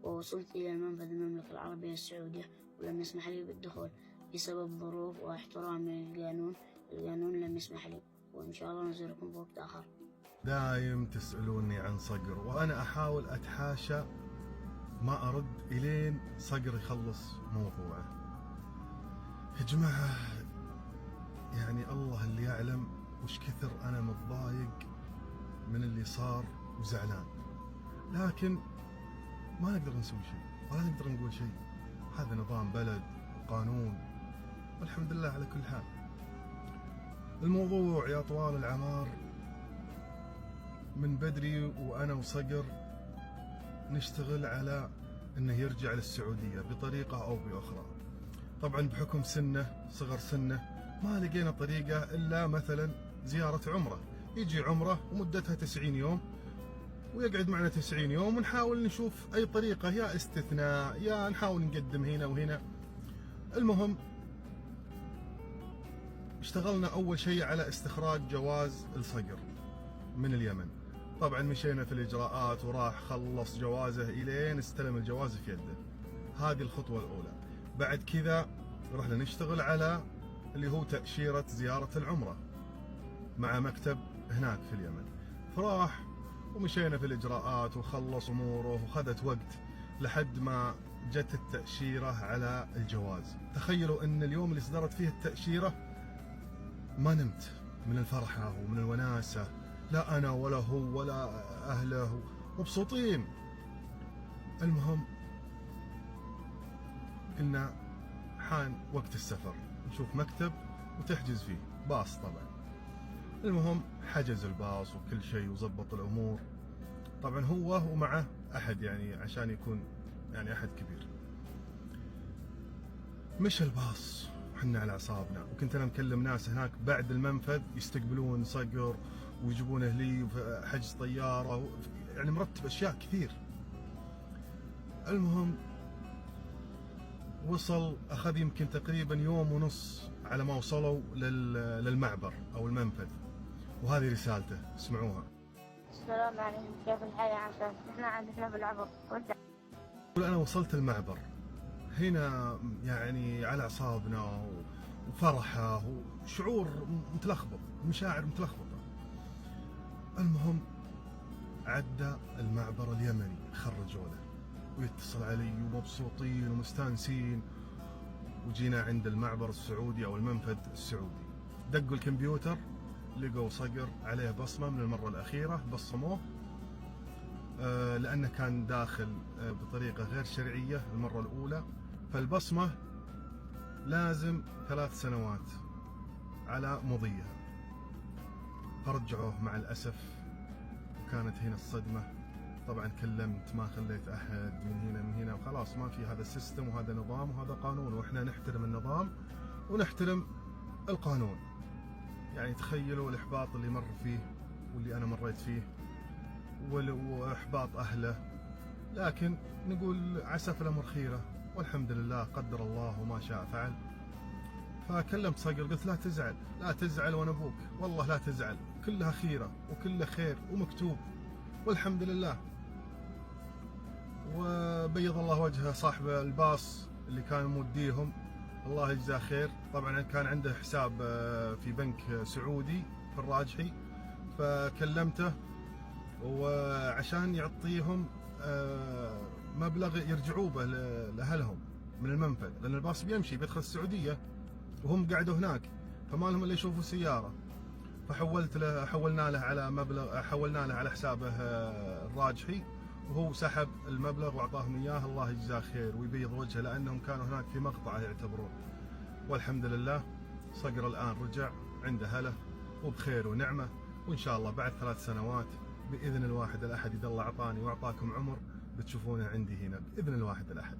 ووصلت إلى منفذ المملكة العربية السعودية ولم يسمح لي بالدخول بسبب ظروف واحترام القانون لم يسمح لي، وإن شاء الله نزوركم بوقت آخر. دايم تسألوني عن صقر وأنا أحاول أتحاشى ما أرد إلين صقر يخلص موضوعه. يا جماعة يعني الله اللي يعلم وش كثر أنا متضايق من اللي صار وزعلان، لكن ما نقدر نسوي شيء ولا نقدر نقول شيء. هذا نظام بلد وقانون والحمد لله على كل حال. الموضوع يا طوال العمار من بدري وأنا وصقر نشتغل على أنه يرجع للسعودية بطريقة أو بأخرى. طبعا بحكم سنه صغر سنه ما لقينا طريقة إلا مثلا زيارة عمرة، يجي عمرة ومدتها 90 يوم ويقعد معنا 90 يوم ونحاول نشوف أي طريقة، يا استثناء يا نحاول نقدم هنا وهنا. المهم اشتغلنا أول شيء على استخراج جواز الصقر من اليمن. طبعا مشينا في الإجراءات وراح خلص جوازه إلين استلم الجواز في يده. هذه الخطوة الأولى. بعد كذا رحنا نشتغل على اللي هو تأشيرة زيارة العمرة مع مكتب هناك في اليمن. فراح ومشينا في الإجراءات وخلص أموره وخذت وقت لحد ما جت التأشيرة على الجواز. تخيلوا أن اليوم اللي صدرت فيه التأشيرة ما نمت من الفرحة ومن الوناسة، لا أنا ولا هو ولا أهله مبسوطين. المهم قلنا حان وقت السفر، نشوف مكتب وتحجز فيه باص. طبعا المهم حجز الباص وكل شيء وزبط الأمور. طبعا هو ومعه أحد يعني عشان يكون يعني أحد كبير. مشى الباص وحنا على أعصابنا، وكنت أنا مكلم ناس هناك بعد المنفذ يستقبلون صقر ويجيبونه لي حجز طيارة، يعني مرتب أشياء كثير. المهم وصل، أخذ يمكن تقريبا يوم ونص على ما وصلوا للمعبر أو المنفذ. وهذه رسالته، اسمعوها. السلام عليكم، كيف الحال يا عساس؟ احنا عندنا في العبر. يقول أنا وصلت المعبر هنا يعني على أعصابنا وفرحة وشعور متلخبط، مشاعر متلخبطة. المهم عدى المعبر اليمني، خرجوا له ويتصل علي ومبسوطين ومستانسين. وجينا عند المعبر السعودي أو المنفذ السعودي، دقوا الكمبيوتر لقوا صقر عليه بصمة من المرة الأخيرة، بصموه لأنه كان داخل بطريقة غير شرعية المرة الأولى، فالبصمة لازم 3 سنوات على مضيها. فرجعوه مع الأسف، وكانت هنا الصدمة. طبعا كلمت، ما خليت أحد من هنا وخلاص، ما في هذا السيستم وهذا نظام وهذا قانون، وإحنا نحترم النظام ونحترم القانون. يعني تخيلوا الإحباط اللي مر فيه واللي أنا مريت فيه وإحباط أهله، لكن نقول عسى في الأمر خيرة والحمد لله، قدر الله وما شاء فعل. فكلمت صقر قلت لا تزعل، لا تزعل وأنا أبوك، والله لا تزعل، كلها خيرة وكلها خير ومكتوب والحمد لله. وبيض الله وجهه صاحب الباص اللي كان موديهم، الله يجزاه خير. طبعا كان عنده حساب في بنك سعودي في الراجحي، فكلمته وعشان يعطيهم مبلغ يرجعوا به لأهلهم من المنفذ، لأن الباص بيمشي بيدخل السعودية وهم قعدوا هناك، فما لهم إلا يشوفوا سيارة. حولنا له على مبلغ، حولنا له على حسابه الراجحي، وهو سحب المبلغ وأعطاهم إياه. الله يجزاه خير ويبيض وجهه، لأنهم كانوا هناك في مقطعه يعتبرون. والحمد لله صقر الآن رجع عند أهله وبخير ونعمة، وإن شاء الله بعد 3 سنوات بإذن الواحد الأحد، إذا الله أعطاني وأعطاكم عمر بتشوفونه عندي هنا بإذن الواحد الأحد.